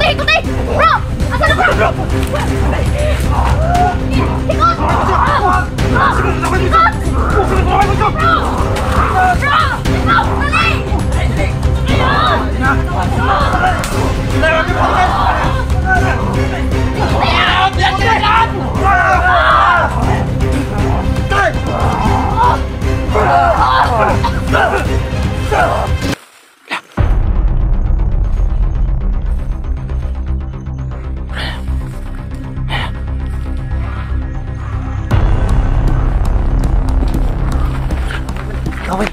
Ikuti! Bro! Asan na bro? Ikot! Ikot! Kaway.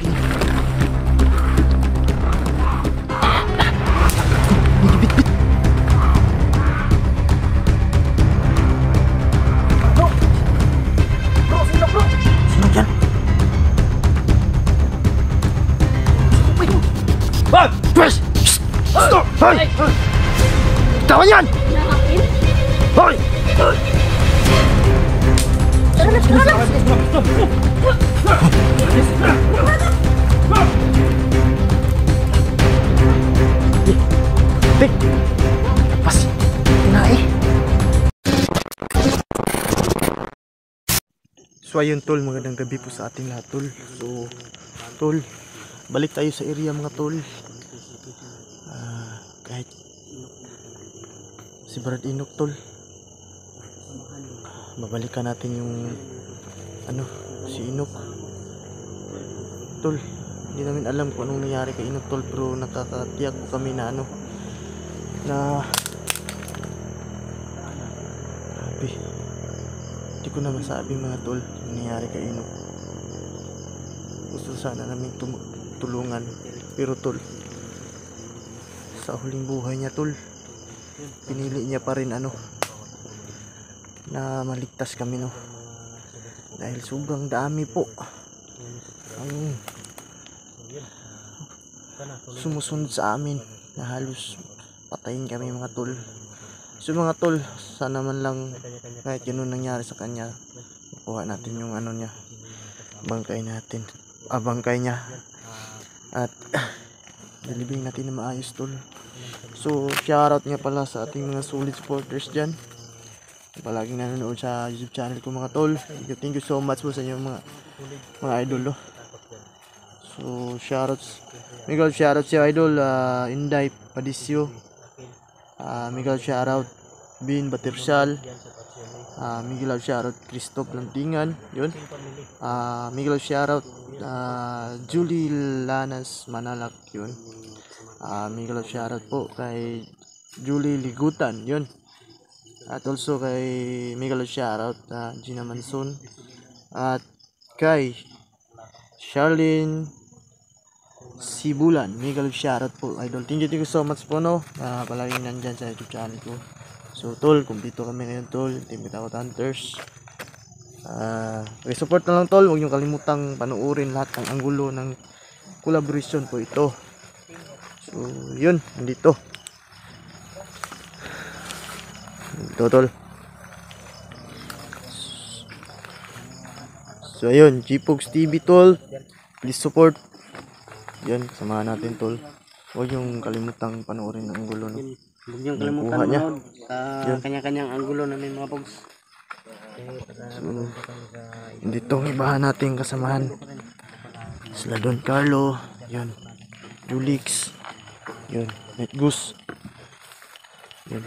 Hoy! Tawan yan! Hoy! Dik! Pas! Kinae! So ayun tol, magandang gabi po sa ating lahat tol. So tol, balik tayo sa area mga tol. Kahit si Brad Inok tol, babalikan natin yung si Inok tol. Hindi namin alam kung anong nangyari kay Inok tol, pero nakakatiyak po kami na na grabe, hindi ko na masabi mga tol yung nangyari kay Inok. Gusto sana namin tulungan, pero tol, sa huling buhay niya tol, pinili niya pa rin na maligtas kami dahil sobrang dami po ang sumusunod sa amin na halos patayin kami mga tol. So mga tol, sana man lang kahit yun nangyari sa kanya, makuha natin yung niya, bangkay niya at dalibing natin na maayos tol. So shoutout nga pala sa ating mga solid supporters dyan, palaging nanonood sa YouTube channel ko mga tol. Thank you so much po sa inyo mga idol So shoutouts, Miguel shoutout si idol Inday Padisyo, Miguel shoutout Bin Batirsal, Miguel shoutout Christoph Lantingan yun, Miguel shoutout Julie Lanas Manalak yun, Miguel shoutout po kay Julie Ligutan yun, at also kay Miguel shoutout Gina Manson, at kay Charlene Sibulan, Miguel shoutout po idol. Thank you so much po palaging nandyan sa YouTube channel ko. So tol, kumpleto kami ngayon tol, Team Bitakot Hunters. Support na lang tol, huwag nyo kalimutang panuorin lahat ng anggulo ng collaboration po ito. So yun, dito tol. So ayun, Gpogs TV tol, please support. Yan, samahan natin tol. Huwag yung kalimutang panoorin ng anggulo Huwag niyong kalimutan manood sa kanya-kanyang anggulo namin mga pogs. So dito ang ibahan natin kasamahan sila Don Carlo, yun, Julix, yun, Night Goose, yun,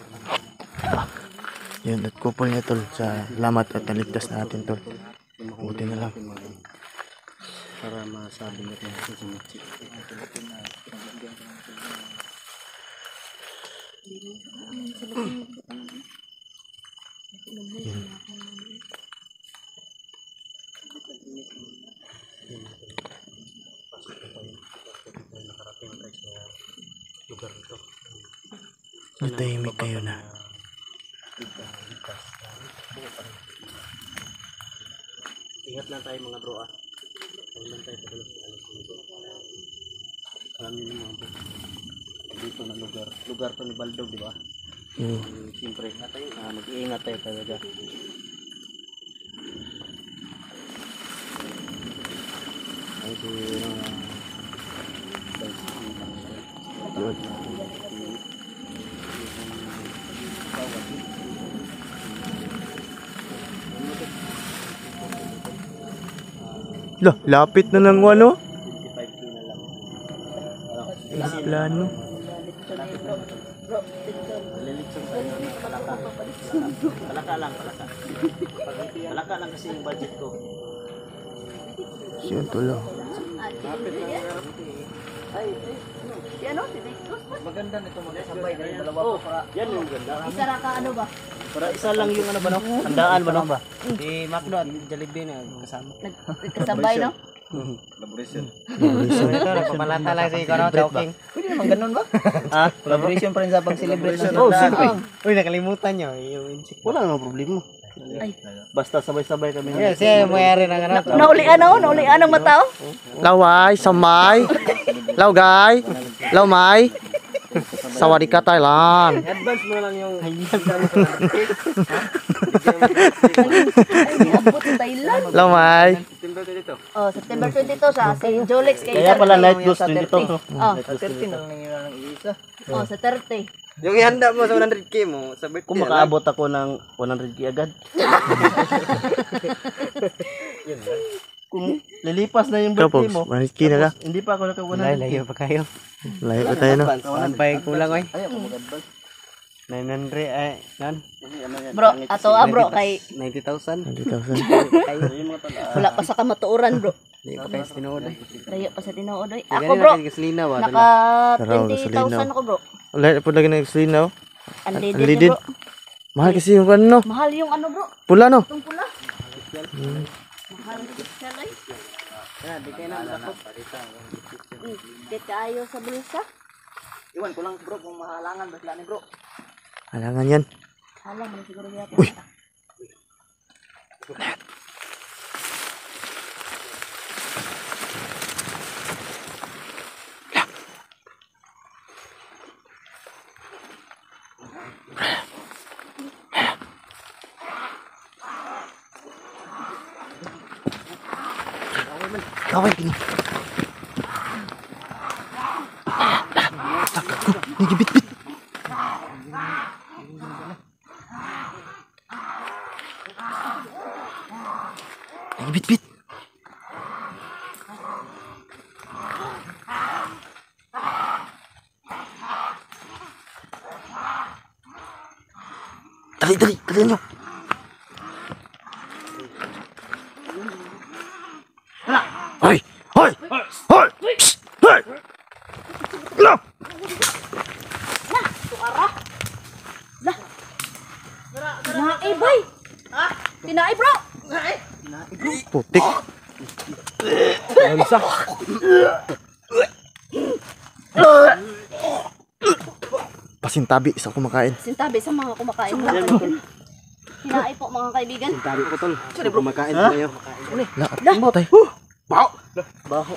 yun, at couple niya tol. Salamat at naligtas natin tol. Buti na lang Para masabi natin sa sumitsi. Yun. Natahimik kayo na. Ingat lang tayo mga bro Huwag lang tayo padalos sa alas nito. Marami ng mga bro. Dito na lugar to ni Baldog, di ba? Siyempre, mag-iingat tayo talaga. Lah, lapit na ng ano? 25K na lang. Plano. Lilitsyon tayo ng palaka. Palaka lang, palaka. Palaka lang kasi yung budget ko. Siyan to lang. Maganda nito magsabay na yung dalawa pa para. Yan yung ganda. Isa ra ka ano ba? Para isa lang yung ano ba no? Handaan ba no? Si Macdo at Jollibee na kasama. Nagkasabay no? Collaboration. Ito, nagpapalata lang si Kono, joking. Pwede naman ganun ba? Ah, collaboration pa rin sa pag-celebrate ng Oh, handaan. siyempre. Uy, nakalimutan nyo. Yung insect. Wala namang problema. Ay. Basta sabay-sabay kami. Yeah, siya yung mayari ng ano. Naulian oh, naulian ang matao. Laway, samay. Law guy. Law may. Sawadika Thailand. Advance mo lang yung Abot sa Thailand. Law may. Oh, September 22 sa si Jolex kay Kaya pala night goes Sa 22. Oh, Sa 13 na lang yung isa. oh, sa 30. Yung ihanda mo sa 100K mo, sa birthday. Kung makaabot ako ng 100K agad. Kung lilipas na yung Ikaw, birthday Pogs. mo, Manitki na ka. hindi pa ako naka 100K. Layo pa kayo. Layo pa tayo, no? Saan pa yung kulang, oy? Ayaw ko mag-advance. 900, ay, nan? Bro, ato bro kay 90,000. 20,000. wala pa sa kamatuoran bro. Hindi pa kayo sinuod, eh. Layo pa sa tinuod oy. Ako, Ako bro, gasolina, ba? naka Taraw, gasolina. 20,000 ako bro. Wala po lagi ng gasolina, oh. Unleaded Unleaded. bro. Mahal kasi yung ano, no? Mahal yung ano bro, Pula, no? itong pula. Mahal siya ay. Di kayo na ako. Get kayo sa bulsa. Iwan ko lang bro kung mahalangan basta ni bro. Halangan yan. Alam mo siguro yata. Uy. Kaway gini. Nagibit-bit. Nagibit-bit. Dali nyo. Hoy! Hoy! Hoy! Psst! Hoy! Lap! Kinaay boy. Ha? Kinaay bro. Putik. Pasintabi sa kumakain. Sintabi sa mga kumakain. Kinaay po mga kaibigan. Tabi ko tol. Sorry bro, kumakain po kayo. Laat tay. Baho.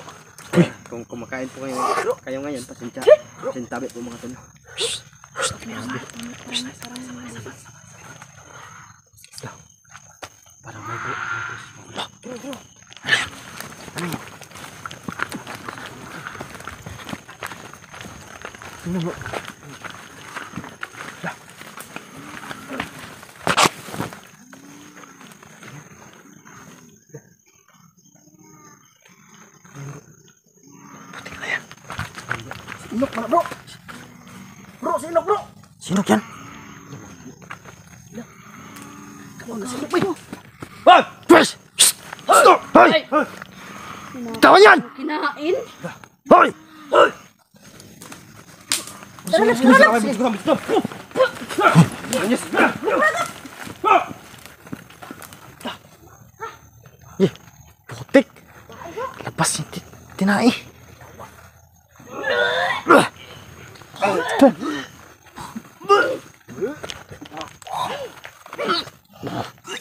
Kung kumakain po kayo ngayon, pasensya. Tabi po mga tol. Parang may bro. Sinok pala bro. Bro, sinok bro. Sino yan? Sinok ba? Hoy! Pwes! Stop! Hoy! Tawan yan! Kinain. Hoy! Putik! Labas yung tinai.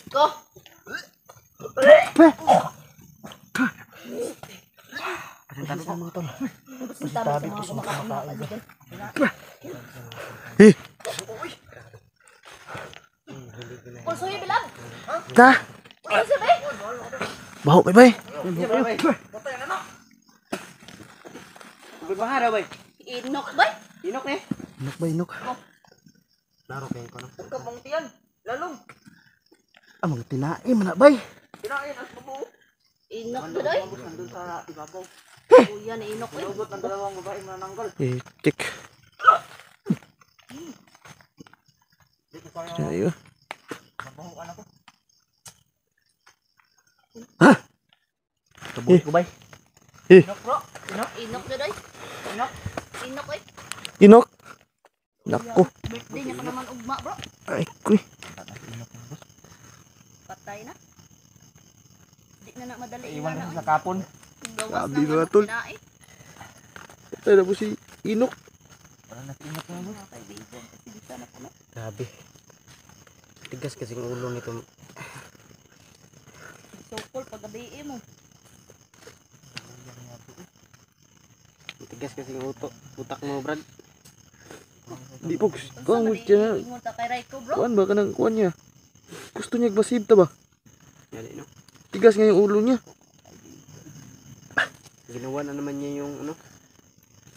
Ko. Sintabi po mga tol. Sintabi sa mga kumakain mga kaibigan. Eh! Pulsoy bilang. Ta! Pulsoy ba? Baho, bay bay! Magbaha daw bay. Inok ba? Inok eh. Inok ba, inok? Laro kayo ko no. Kapang tiyan. Lalong. Ah, mga tinae man na, bay. Kinain ang bubuo. Inok ba doy? Nandun sa ibabaw. Kuya na inok eh. Nagugot ang dalawang babae manananggal. Tik. Ayo. Mabahuan ako. Kabuhi ko bay. Inok bro. Inok. Inok ba doy? Inok. Inok eh. Inok. Nako. Birthday niya pa naman ugma bro. Ay, kuy. Patay na. Di na madali Iwan na. na sa kapon. Gawas Grabe na mga tol. kinain. Patay na po si Inok. Parang natinok na mo. Mga kaibigan, kasi di sana po na. Grabe. Tigas kasi ng ulo nito. Sokol paggabi mo. Tigas kasi ng utak mo Brad. Di po. Unsa Kuan mo man siya. ingon ta kay Raiko bro? Kuan ba ka ng kuan niya? Gusto niya basib ta ba? Yan no. Tigas nga yung ulo niya. Ginawa na naman niya yung ano.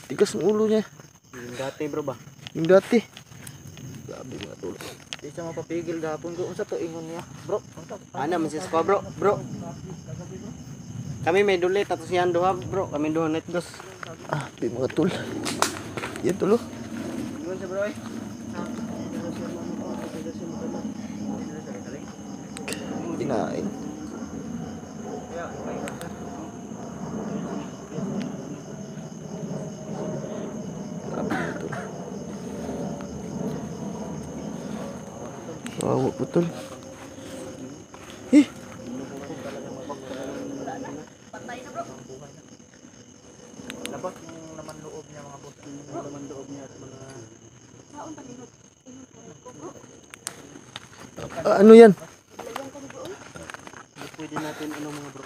Tigas ang ulo niya. Yung dati bro ba. Yung dati. Grabe mga tol. Di siya mapapigil gapon ko. Unsa to ingon niya? Bro. Ano man siya bro. Bro. Kami may dulit at siyan duha bro. Kami duha net dos. Ah, di mga tol. Yan tol oh. Ingon siya bro eh. Kinain. Grabe mga tol. Wawa po tol. Eh, Patay na bro. Labas yung laman loob niya mga boss. Yung laman loob niya at mga Saon pa inot. Inot ko bro. ano yan? Lagan ka ni bro. pwede natin ano mga bro.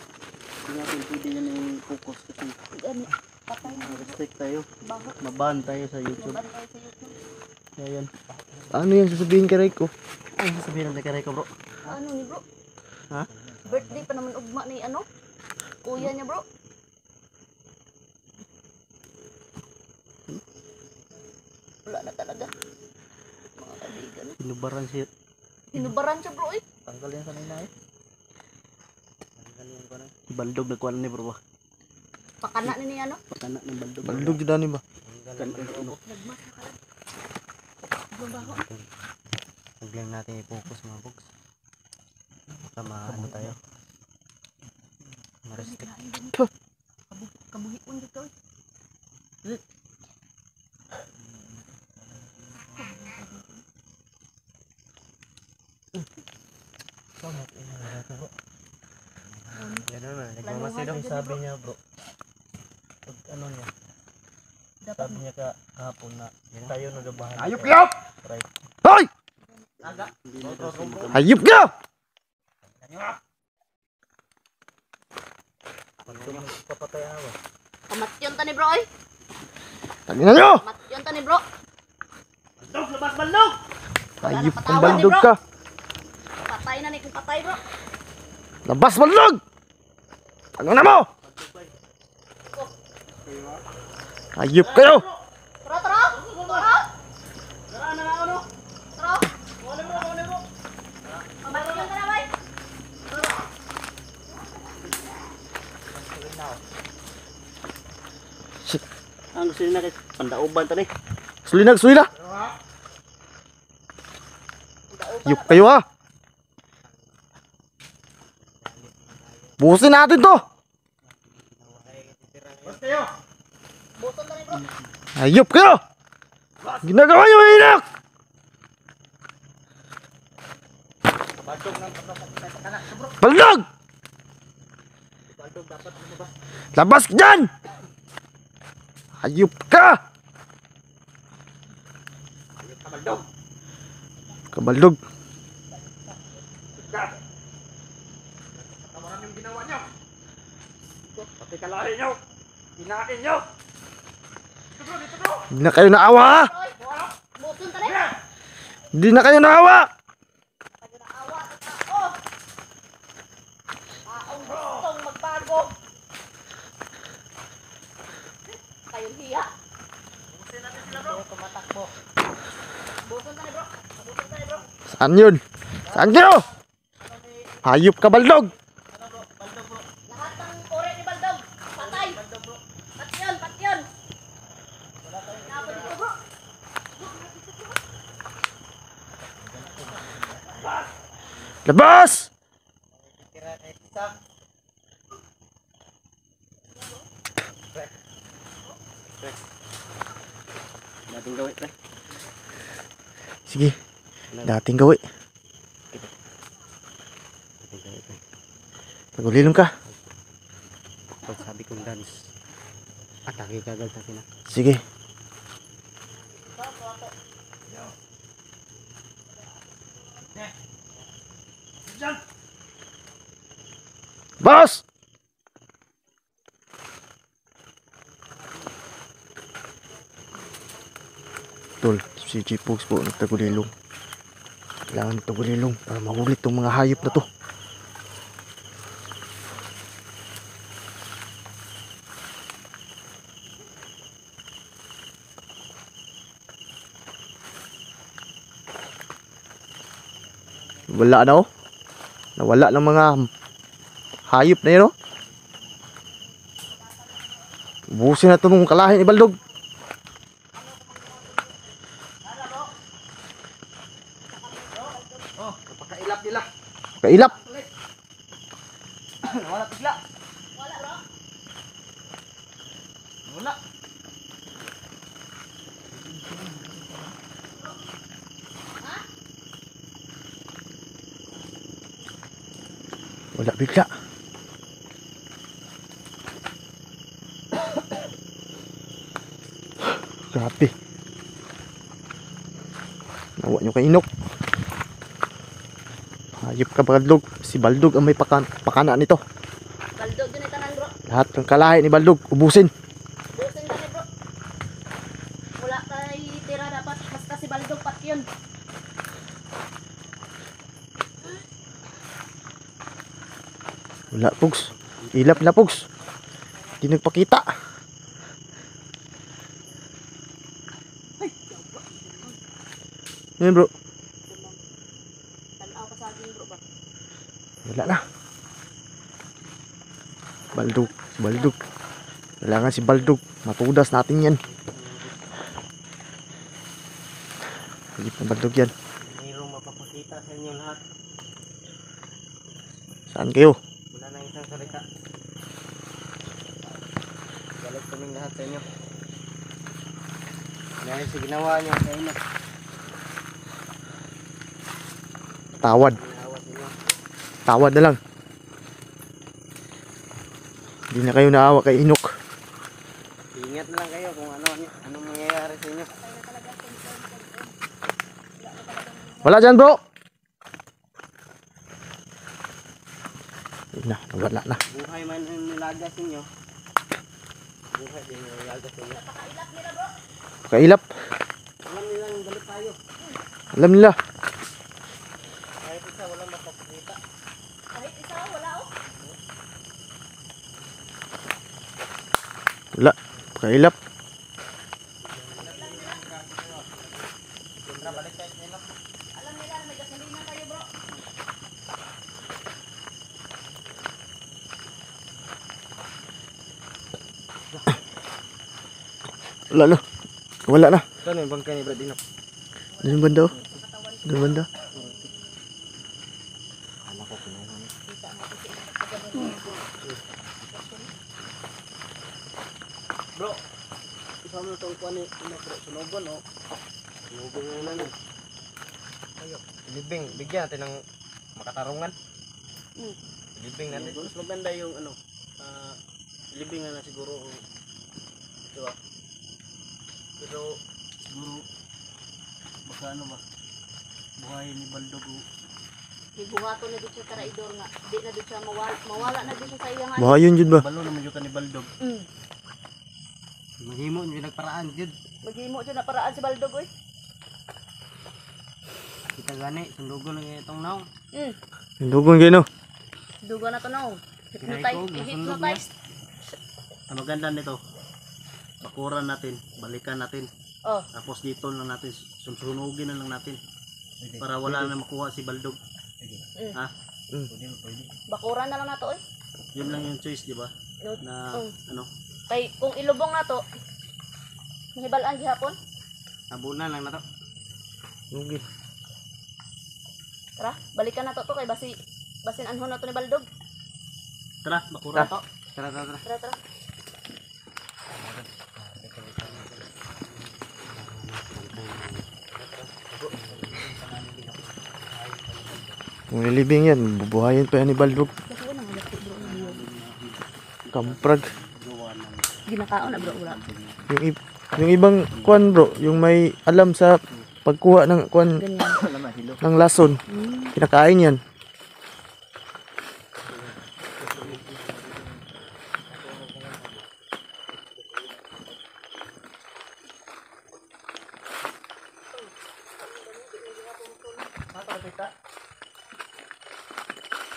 Hindi natin pwede yan yung focus kasi Gani. Patay na bro. restrict tayo. Bakit? Maban tayo sa YouTube. Maban tayo sa YouTube. Kaya yan. Ano yan sasabihin kay Raiko? Ay, sabihin natin kay Rico bro. Ano ni bro? Ha? Birthday pa naman ugma ni ano? Kuya niya bro. Wala na talaga. Mga kaibigan. Sinubaran siya. Hinubaran siya bro eh. Tanggal yan kanina eh. Tanggal yan kanina. Baldog na kuwan ni bro ba? Pakana ni niya ano? Pagkanak ng baldog. Baldog jud ani ba? Tanggal ano. Nagmas na kala. Babaho. Huwag lang natin i-focus mga box. Baka maano tayo. Ma-restrict. Kabuhiun dito eh. Gano'n na. Nagmamasid Nagmamasid ako. Sabi niya bro. Pag ano niya. Dapat Sabi niya kahapon na tayo nagabahan. Hayop ka! Right. Hoy! Hayop ka! Papatay na ba? kamatyon ta ni bro eh. Tangina nyo! Kamatyon ta ni bro. Baldog! Labas baldog! Hayop kang baldog ka! Patay na ni kung patay bro. Labas baldog! Ano na mo? Hayop kayo! Tara tara. Tara. Tara na nga ano? Tara. Wala bro! Kamatyon ta na bay. Shit. Ang gusto nila kay pandauban tani. Sulinag, sulina! Hayop kayo ha! Busin natin to! Buton ta ni bro. Hayop kayo! Ginagawa nyo inak! Baldog! Labas ka dyan! Hayop ka! Kabaldog. Maraming ginawa nyo. Pati kalahin nyo. Hinain nyo. Dito bro! Hindi na kayo naawa ha! Oy. Buton ta ni. Hindi na kayo naawa! Tayo na awa sa tao. Taong gustong magbago. Kayong hiya. tumatakbo. Saan yun? Saan yun? Hayop ka, Baldog! Lahat ng ore ni Baldog. Patay. Pat yun, pat yun. Napa dito bro. Labas! Tira na isa. Dating gawin pre. Sige, dating gawi. Dating gawin pre. Pagulilong ka. Pag sabi kong dance, atake ka agad sa sina. Sige. Boss! Tol, si G-Pogs po nagtagulilong. Kailangan nagtagulilong para mahulit tong mga hayop na to. Wala na oh. Nawala ng mga hayop na yun oh. Ubusin na ito nung kalahin ni Baldog. Oh, napakailap nila. Kailap. Wala bigla. Wala bro. Wala. Wala bigla. Grabe. Nawa nyo kay Inok. Hayop ka Baldog. Si Baldog ang may pakana nito. Baldog yun ay tanan bro. Lahat ng kalahin ni Baldog, ubusin. Busin ka ni bro. Wala kay tira dapat. Basta si Baldog pat yun. Wala Pogs. Ilap na Pogs. Hindi nagpakita. Yan bro. Tanaw ka sa akin bro ba? Wala na. Baldog. Baldog. Kailangan si Baldog. Matudas natin yan. Higit na Baldog yan. Mayroong mapapakita sa inyo lahat. Saan kayo? Wala na isang salita. Galit kaming lahat sa inyo. Dahil sa ginawa niyo sa inyo. Tawad. Ginawa sa inyo. Tawad na lang. Hindi na kayo naawa kay Inok. Ingat na lang kayo kung anong mangyayari sa inyo. Wala dyan bro. Ayun na, nawala na. Buhay man ang nilaga sa inyo. Buhay din ang nilaga sa inyo. Kailap. Alam nilang galit tayo. Alam nila. Kahit isa walang mapapakita. Kahit isa wala oh. Wala. Kailap. Alam nila na may gasolina kayo bro. Wala na. Wala na. Saan yung bangkay ni Brad Inok? Doon banda oh. Doon banda. Anak ko kinuha niya. Bro, isa mo itong kuha ni Inok bro. Sunugon o. Sunugon na lang. Ayo, libing. Bigyan natin ng makatarungan. Libing natin. Mas maganda yung ano. Libing na siguro. Diba? Pero siguro baka ano ba? Buhay ni Baldog. Ibuhato na dito sa traidor nga. Di na dito siya mawala na dito sa iyang Bahayon jud ba? Balo naman yung ni Baldog. Mahimo yung nagparaan jud. Maghimo siya na paraan si Baldog oy. Kita gani, sundugon lang itong naong. Dugon kayo no. Dugo na to no. Kinay ko, Hypnotize. Ang maganda nito, bakuran natin, balikan natin. Oh. Tapos dito lang natin, sunugin na lang natin. Para wala na makuha si Baldog. Ha? Bakuran na lang nato eh. Yun lang yung choice, di ba? Na ano, Kay kung ilubong nato, mahibalaan gihapon. nabunan lang na to. Okay. Tara, balikan nato to kay basin anhon nato ni Baldog. Tara, bakura to. Tara. Tara, tara. Kung lilibing yan, bubuhayin pa yan ni Baldog. Kamprag. Ginakaon na bro, wala. Yung ibang kuan bro, yung may alam sa pagkuha ng kuan Ganyan. ng lason, kinakain yan.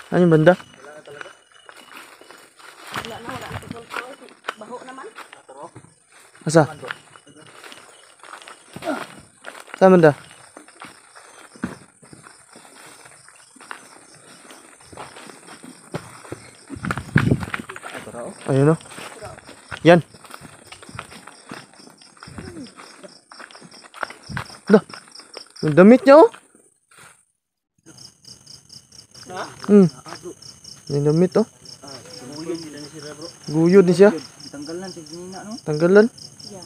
Ano yung banda? Wala na, wala na. Baho naman. Asa? Saan banda? Ayun o. Yan. Dah. Yung damit niya oh. Yung damit oh. Guyod din ni sila bro. Guyod ni siya. Tanggalan si Ginina no. Tanggalan. Yeah.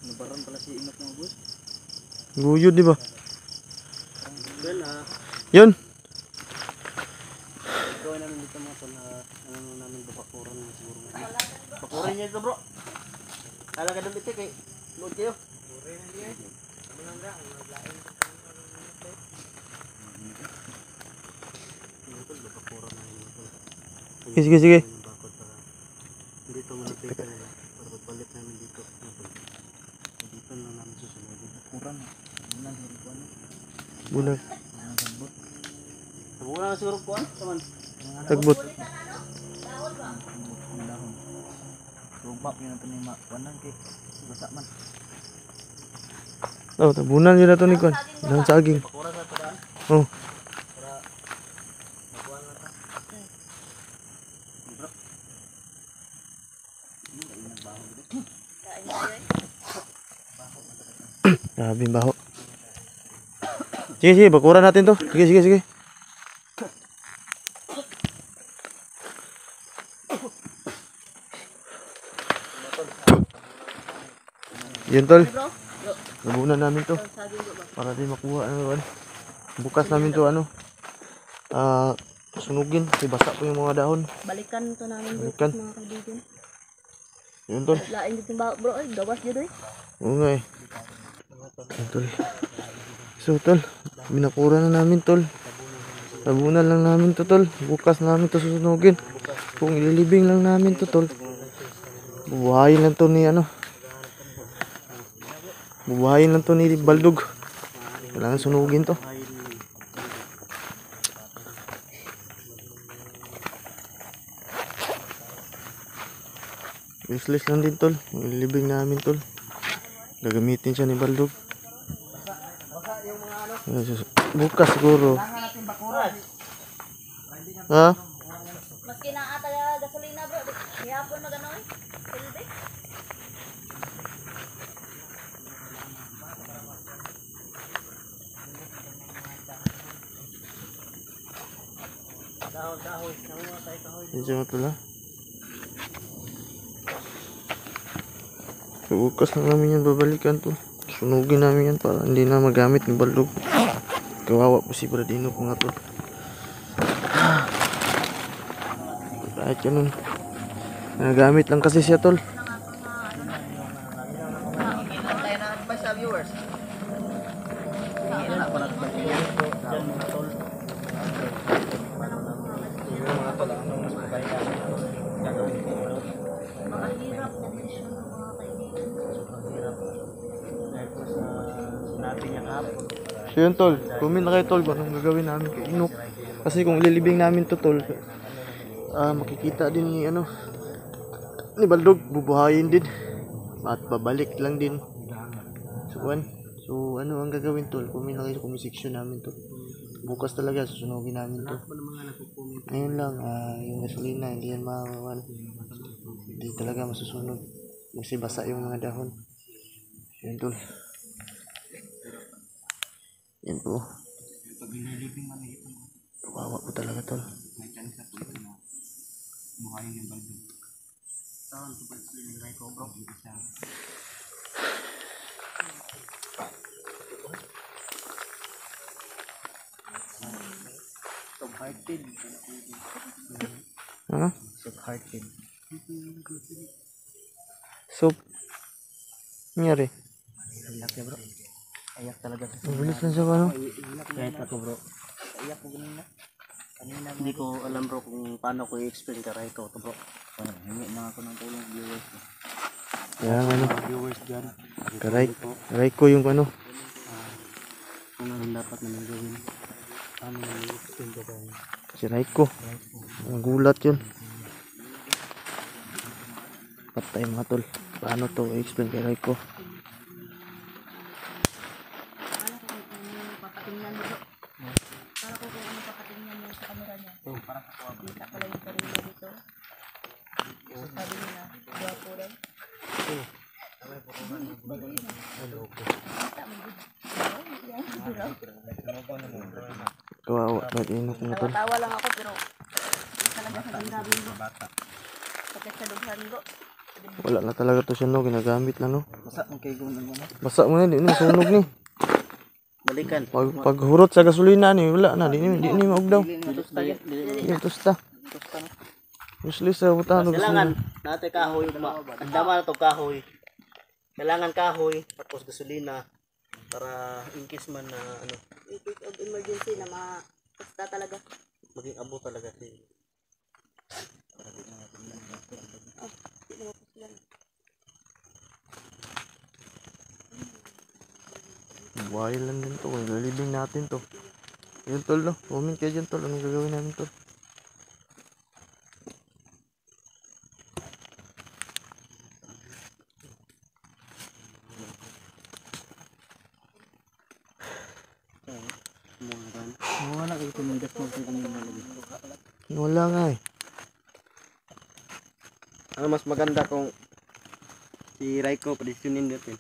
Nabaran pala si Ingat ng bus. Guyod di ba? Then Yun. gawin namin dito mga tol na ano namin bakuran siguro. Bakuran niya ito bro. Alaga dun dito kay load kayo. Sige. Dito malapit nila para pagbalik namin dito. Dito na namin susunod. Bakuran. Bulag. Wala na siguro kuan saman. Tagbot. Rumap yun natin yung makuanan kay basa man. Oh, tabunan nila to ni kuan. Dahon saging. Bakuran na to daan. Oh. Para makuan na ta. Bro. Kain tayo eh. Grabe yung baho. Sige, bakuran natin to. Sige. Yun tol. Bro, Nabunan namin to. saging bro ba? Para di makuha ano. Bukas namin to ano. Sunugin. Kasi basa po yung mga dahon. Balikan to namin bro, Balikan. mga kaibigan. Yun tol. Lain dito yung baho bro, ay gawas dito eh. Oo nga eh. Yun tol. So tol. Binakura na namin tol. Nabunan lang namin to tol. Bukas namin to susunugin. Kung ililibing lang namin to tol. Bubuhayin lang to ni ano. Bubuhayin lang to ni Baldog. Kailangan sunugin to. Useless lang din tol. Ililibing namin tol. Gagamitin siya ni Baldog. Bukas siguro. Ha? Maski na ata gasolina bro, hihapon na gano'n eh. Silbi. Yan siya nga tol ha. So, bukas lang namin yan babalikan to. Sunugin namin yan para hindi na magamit ni Baldog. Kawawa po si Bradino ko nga to. Kahit yun nun. Nagamit lang kasi siya tol. Tayo na advice sa viewers. Mahirap na desisyon ng mga kaibigan. Sinabi niya kahapon. So yun tol, comment na kayo tol kung anong gagawin namin kay Inok. Kasi kung ililibing namin to tol, makikita din ni ano ni Baldog, bubuhayin din at babalik lang din. So kuan. So ano ang gagawin tol? Comment lang kayo sa comment section namin to. Bukas talaga susunugin namin to. Ngayon lang yung gasolina hindi yan makawan. Hindi talaga masusunog. Kasi basa yung mga dahon. Yan tol. Yan po. Kawawa po talaga tol. Ha? Soft-hearted. So, nangyari? Iyak ya bro. Iyak talaga. Mabilis lang siya ano? Kahit ako bro. Iyak ko ganun na. Hindi ko alam bro kung paano ko i-explain ka Raiko to bro. Hingi na ako ng tulong viewers. Kaya ano, Viewers dyan. karay ko yung ano. Kung anong dapat namin gawin. Paano namin i-explain ko ba? Si Raiko. Nagulat yun. Patay mga tol. Paano to i-explain kay Raiko? Papatingnan mo bro. Para ko kung ano papatingnan mo sa camera niya. Kita pala yung sarili dito. Sabi niya na, gwapo rin. Kawawa. Ba't inok mga tol? Tawa lang ako pero hindi talaga sa gagawin mo. Pagkat sa dughan bro. Wala na talaga to siya no. Ginagamit lang no. Masa ang kay gunan mo na. Basa mo na. Di na sunog ni. Balikan. Pag hurot sa gasolina ni. Wala na. Di ni maugdaw. Di tusta. Useless sa butahan. Kailangan natin kahoy. Andama na to kahoy. Kailangan kahoy. Tapos gasolina. Para in case man na ano. In case of emergency na basta talaga. Maging abo talaga si. Buhay lang din to. Lalibing natin to. Yun tol no. Comment kayo dyan tol. Anong gagawin namin tol? Wala kayo tumindas mo sa kanina lagi. Wala nga eh. Ano mas maganda kung si Raiko padisyonin natin?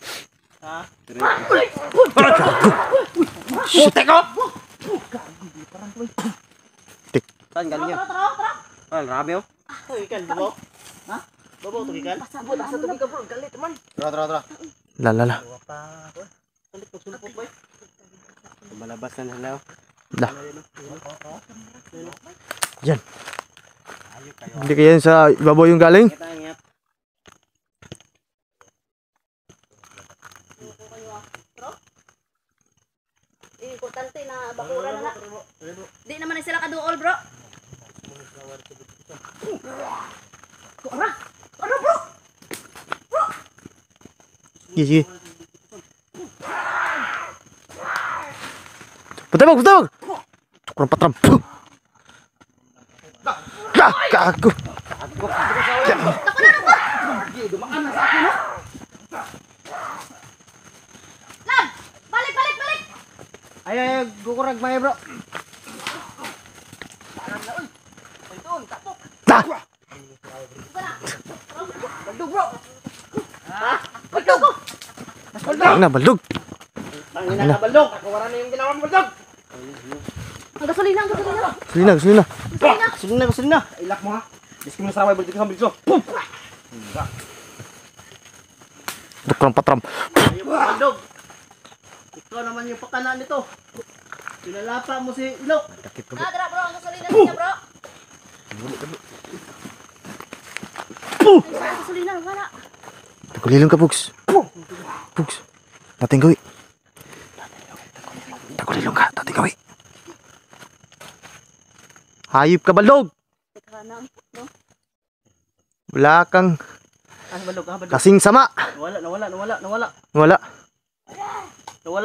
Ha? Shit! Teko! Saan galing yan? Ah, grabe oh. Ikan, bubo? Ha? Bubo, tugikan? Pasabot asa tubig ka bro, galit man. Tara. Lalala. Salit magsulpot ba? Malabas na sila oh. Dah. Yan. Hindi kaya sa ibabaw yung galing? Kita ngiyap. Importante na bakura na na. Di naman na sila kaduol bro. Ora! Ora bro! Sige. Patawag! Kurang patram. Gago. Lad! Balik! Ay, gukurag mga bro. Ta! Baldog bro! Ang na, baldog. Ang inakabaldog. Wala na yung ginawa mo baldog. Ang gasolina! Gasolina. Gasolina. Ilak mo ha. Diskin mo sa raway baldog sa baldog. Pum! Kurang patram. Ayaw mo baldog. Ikaw naman yung pakanan nito. Pinalapa mo si Ilok. Nadra bro, ang gasolina niya bro! Ang gasolina, wala! Tagulilong ka, Pugs. Pugs. Dating gawi. Tagulilong ka. Dating gawi. Hayop ka, baldog. Kanang, no? Wala kang Ah, baldog. kasing sama. Nawala.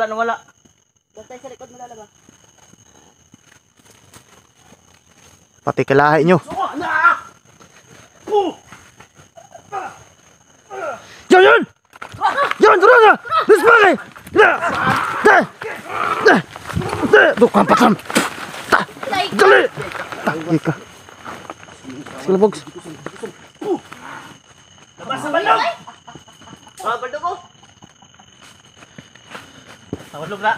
Wala. Basta sa likod mo lalaba. Pati kalahi nyo. Yan! Yan! Tara na! Let's play! Dukang patram. Dali! Taki ka. Sige, Bogs. Labas ang baldog! Baldog ko! Baldog na!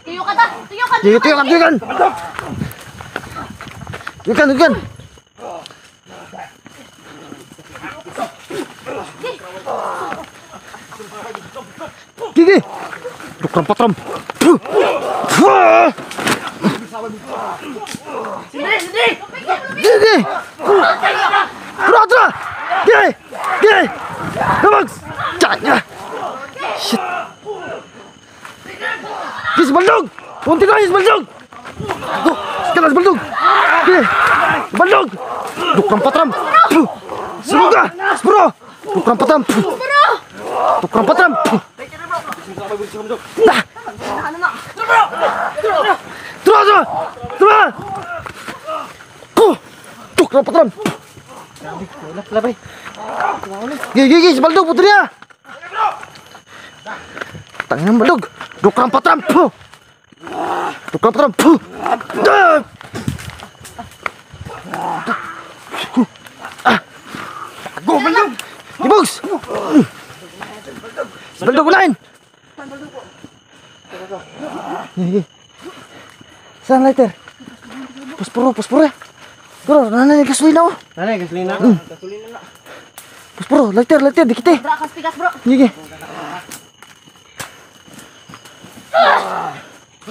Tuyo ka ta! Tuyo ka! Sige, tuyo kan. Tuyo. Gigi! Dukang patram. Sindi! Gigi! Tara! Gigi! Bogs! Tanya! Shit! Gigi, si Baldog! Punti ka, si Baldog! Go! Sige, si Baldog! Gigi! Si Baldog! Dukang patram! Sunog ka! Spuro! Dukang patram! Dukang patram! Tara! Dukang patram! Labay! Gigi, si Baldog, putri niya! Tangin ng Baldog! Dukang patram! Dukang patram! Go, Baldog! Ibogs! Si Baldog, unahin! Gigi. Saan lighter? Puspuro ya. Guro, nanay gasolina oh. Nanay, gasolina. Gasolina na. Puspuro, lighter, dikit eh. Bro, kas pikas bro! Gigi.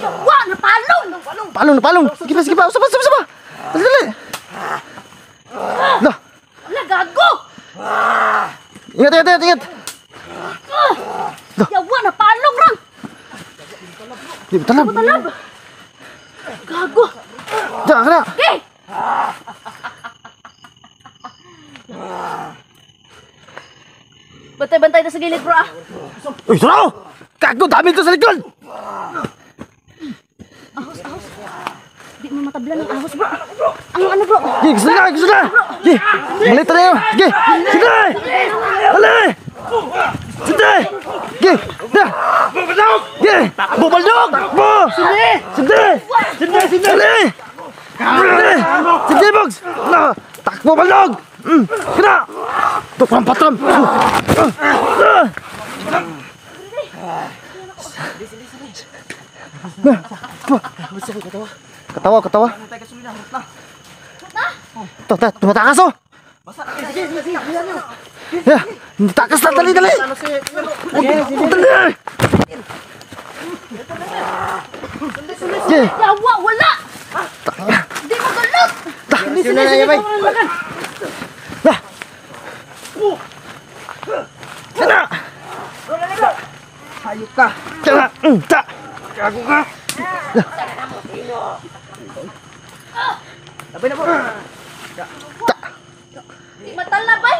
Wah! Napalong! Palong. Sige pa. Usap. Dali. Lah, Wala, gago! ingat. Yawa! Napalong rang! Di betalab. Talab! Gago! Jangan kena. Okay! Bantay-bantay na sa gilid bro ah! Uy, suro! Kago, dami ito sa likod! Ahos! Di mo matablan ng ahos bro! Ang ano bro? Gigi, gusto na! Gigi, malit na yun! Gigi, sige! Dali! Sige! Gigi, dah! Gigi! Bubaldog! Takbo! Sige! Dali! Sige, Bogs! Takbo, baldog! Kena! Dukang patram! Ketawa. Tuh, tumatakas oh! Ya, takas na, dali! Dali! Gigi! Yawa! Wala! Di mo galot! Sige, bay. Dah! Kena! Hayop ka. Kena! Tak! Gago ka. Labay na po. Di matal na bay!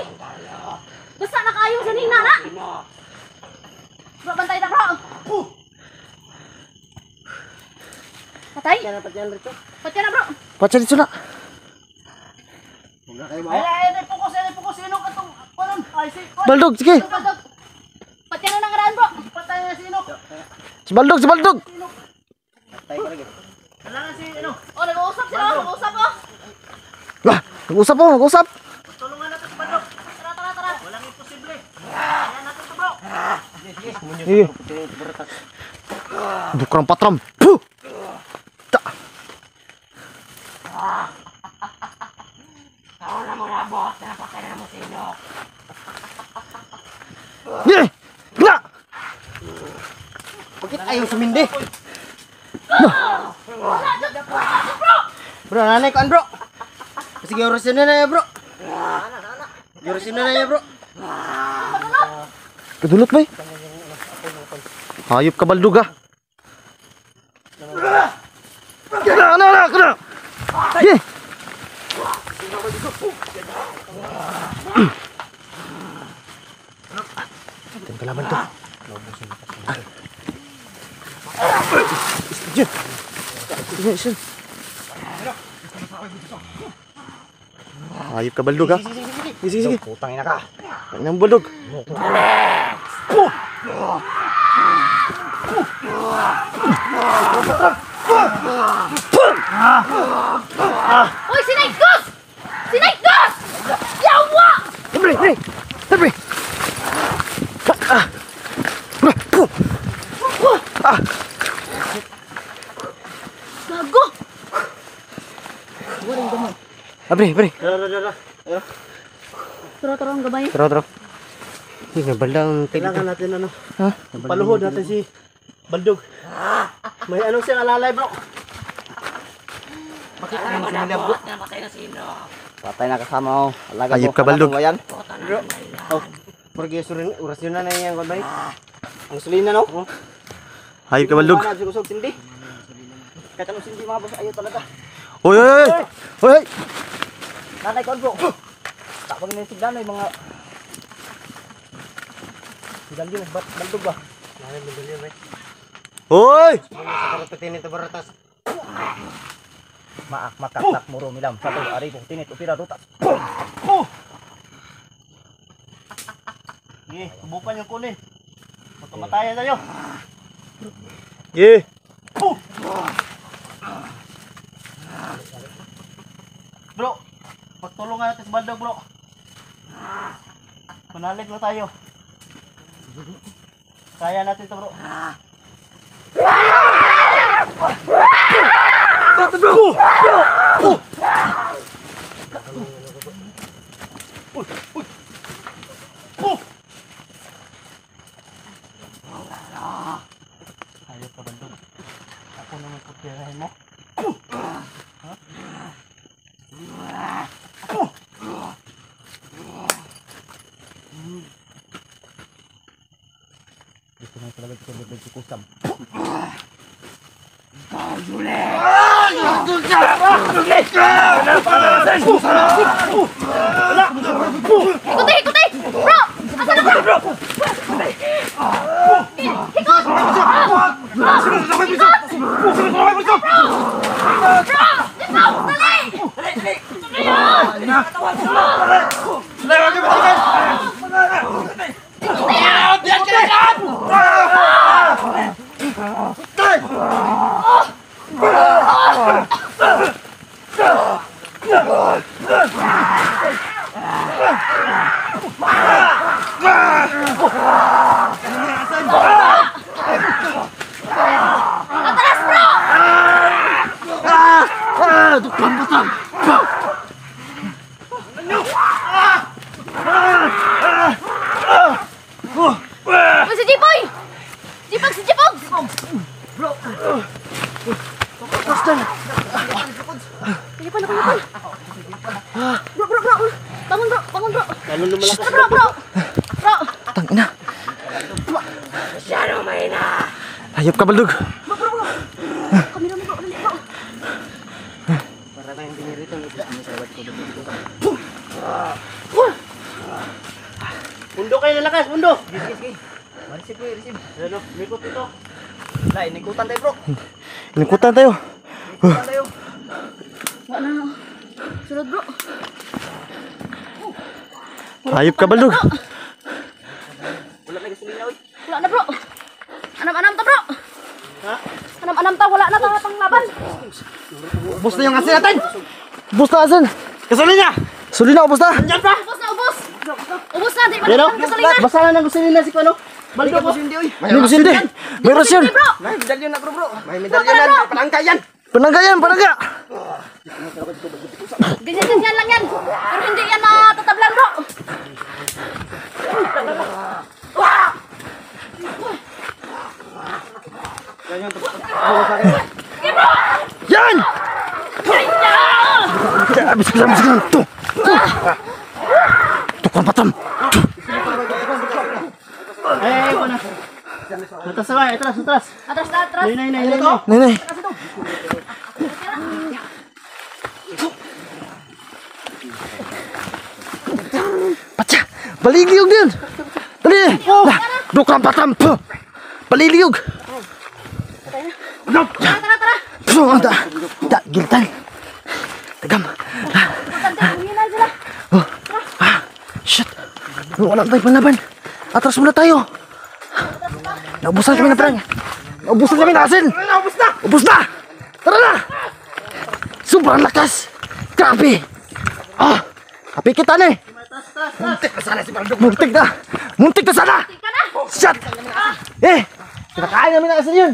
Basta nakayong sa nina na! Bro, bantay na bro! Patay? Patyan na bro! Pacha dito na! Ay, fokus. Sino ka itong panon? Ay, si... Baldog, sige! Patyan na nangaraan bro! Patay na sino? Si Baldog! Kailangan si, ano? Oh, nag-uusap sila! Nag-uusap oh! Wah, nag-usap! Tulungan natin si Bandok. Tara! Walang imposible. Ayan natin ito, bro. Sige! Dukang patram! Puh! Tak! Gigi! Kena! Bakit ayaw sumindi? Bro, nanay ko an bro. Sige, urusin na ya bro. Urusin na ya bro. Kedulot bay! Hayop ka Baldog ah! Kena! Gigi! Ito kalaban to. Diyan. Hayop ka Baldog ah! Sige. Putang ina ka. Ang nang Baldog. Uy, si Night Ghost! Si Night Ghost! Yawa! Sabre, sabre. Sabre. Gago! Sabre, sabre. Tara, ang gabay. Tara. Uy, nabaldang kailangan natin ano. Ha? Paluhod natin si Baldog. May anong siyang alalay, bro? Makita mo si William, bro. Patay na kasama ko. Alaga Ayop ko. ka, Baldog. Yan. Bro. Oh, pergi orasyon na yan, kung ang sulina, no? Hayop ka, Baldog. Mana, sigusog, sindi. Kahit anong sindi, mga boss, ayaw talaga. Hoy, hoy, hoy. Hoy. Nanay ko, bro. Tapos na yung sigdanoy, mga... Sigdanoy, Baldog ba? Nanay, Baldog yun, eh. Hoy. Karapitin ito baratas. Maak makakak muro milam satu ari kong tinit upira rutas. Subukan yung kunin. Magkamatayan tayo. Ye. Bro, pagtulungan natin si Baldog, bro. Manalig na tayo. Kaya natin ito, bro. Ayaw ka, Baldog. Ako naman pagpirahin mo. Gusto mo talaga ito magsukusam. Ikuti! Bro! Asan ako? Bro! Ikot! Uy, si Jipoy! Jipag, si Jipog! Sige pa. Bro. Bangun, bro. Lalo lumalakas. Bro. Tangina. Hayop ka, Baldog. Kamera mo, bro. Para tayong pinirito ng isla. Mundo kayo lalakas, mundo! Sige. Receive. Ano, mikot ito. Wala, inikutan tayo, bro. Inikutan tayo. Inikutan tayo. Wala na. Sunod, bro. Hayop ka, Baldog. Wala na gasolina, oy. Wala na, bro. Anam ta, bro. Ha? Anam ta, wala na ta panglaban. Ubus na yung asin natin. Ubus na asin. Gasolina! Sulina, ubus na. Diyan pa! Ubus na, di ba Pero, naman gasolina? basa na ng gasolina si Kuano. Balik ako. Hindi ko sindi. May rasyon. Bro, May medalyon na, bro. May medalyon na. Palangka yan. Panangga. ganyan lang yan. Pero hindi yan matatablan, bro. Yan! Abis ka lang. Tukang patam. Eh, Kuano. Atas sabay, atras. Atras. Nenay. Pacha, baliliog din. Dali. Tukang patam. Baliliog. Tara. Giltan. Tagam. Hina sila. Shit. Wala tayong panlaban. Atras muna tayo. Naubusan kami ng perang. Naubusan kami ng asin. Ubus na. Tara na! Sobrang lakas! Grabe! Ah! Kapit kita na eh! Muntik na sana si Baldog! Muntik na! Muntik na sana! Shit! Eh! Kinakain namin ang asin yun!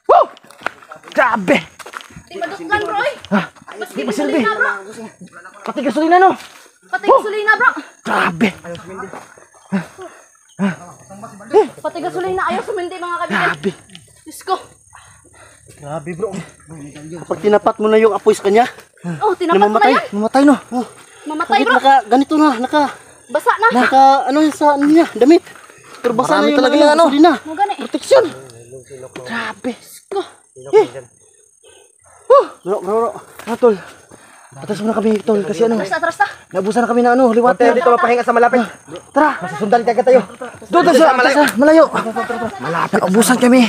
Woo! Grabe! Di maduklan, bro, eh. Mas di Masilbi! gasolina, bro. Pati gasolina no! Pati gasolina, bro. Grabe! Pati gasolina. Ayaw sumindi, mga kaibigan. Grabe! Diyos ko. Grabe bro. Kapag tinapat mo na yung apoy sa kanya, Oh, tinapat mo na namamatay. yan. Mamatay no! Mamatay, Kahit bro. naka, ganito na, Basa na. ano yun sa ano niya, damit. Pero basa Marami na yung talaga mga yung ano. gasolina. Mo gani. Proteksyon! Grabe! Bro. Ah, tol. Atas muna kami, tol. Kasi ano, Atras na. naubusan na kami na ano, liwat. Dito mapahinga sa malapit. Tara! Sundan ka tayo. Doon sa malayo. Malapit. Naubusan kami.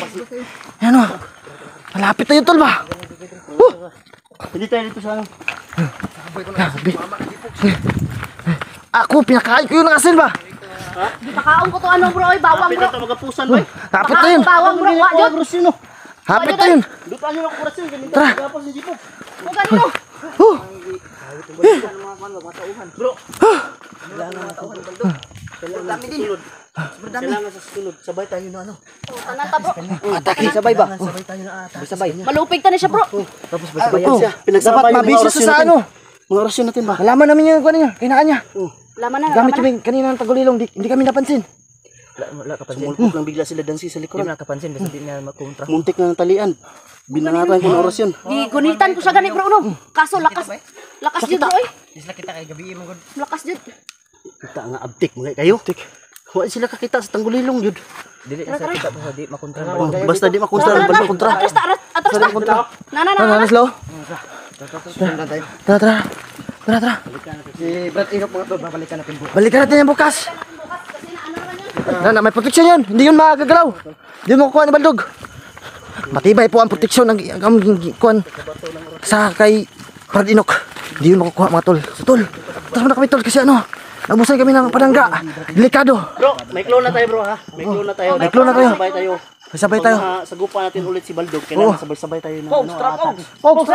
Ano? Malapit tayo, tol ba? Hindi tayo dito sa ano. Grabe. Ako, pinakain ko yun ng asin ba? Di pakaon ko to ano, bro. Oy, bawang, bro. Pinata magapusan ba? Hapit na yun. Bawang, bro. Wajod. Agrusin no. Hapit na yun. Dito ano yung kurasyon, ganito. Tara. Tapos ni Jipo. Mo gani, no. Oh, Bro. Kailangan sa susunod. Sabay tayo na ano. Oh, tanan ta, bro. atake. Sabay ba? Sabay tayo na ata. Sabay. Malupig ta ni siya, bro. Tapos sabayan siya. Pinagsama Dapat yung mga mabisa orasyon sa natin. ano. Mga orasyon natin ba? Alaman namin yung kanya, kinaan niya. Laman na, Gamit laman na. kami kanina ng tagulilong, hindi kami napansin. Wala kapansin. Sumulpok lang bigla sila dansi sa Hindi likuran. mo nakapansin basta di na makontra. Muntik na ng talian. Binangatan ko ng orasyon. Gigunitan ko siya gani, bro, no. Kaso lakas. Lakas jud, bro. Oy. Isla kita kay gabi mo gud. Lakas jud. Kita nga abtik mga kayo. Wala sila kakita sa tanggulilong yun. Dili sa kita basta di makontra. Basta di makontra ng pagkontra. Atras ta, atras ta. Na. Ano, slow? Sundan tayo. Tara. Si Brad Inok mga tol, babalikan natin bukas. Balikan natin yan bukas. May proteksyon yun. Hindi yun magagalaw. Hindi mo makukuha ni Baldog. Matibay po ang proteksyon ng kuhan sa kay Brad Inok. Hindi yun makukuha mga tol. So, tol, taas muna kami tol kasi ano, nabusan kami ng panangga. Delikado. Bro, may clone na tayo bro ha. May clone na tayo. May clone na tayo. Sabay tayo. Sabay tayo. Pag sagupa natin ulit si Baldog, kailangan sabay-sabay tayo na ano. Pogs!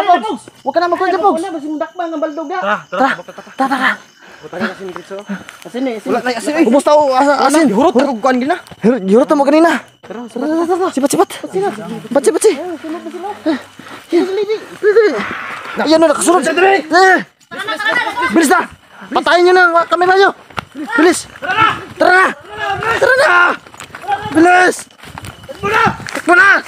Huwag ka na magkuhan sa Pogs. Basi mo dakbang ang Baldog ha. Tara. Kasi ni, Wala na asin. Kumusta o asin? Hurot ako kuan gina. Hurot mo kanina. Sipat. Sipat. Ayan na, nakasunod. Bilis na. Patayin nyo na ang kamera nyo. Bilis. Tara na. Bilis. Takbo na.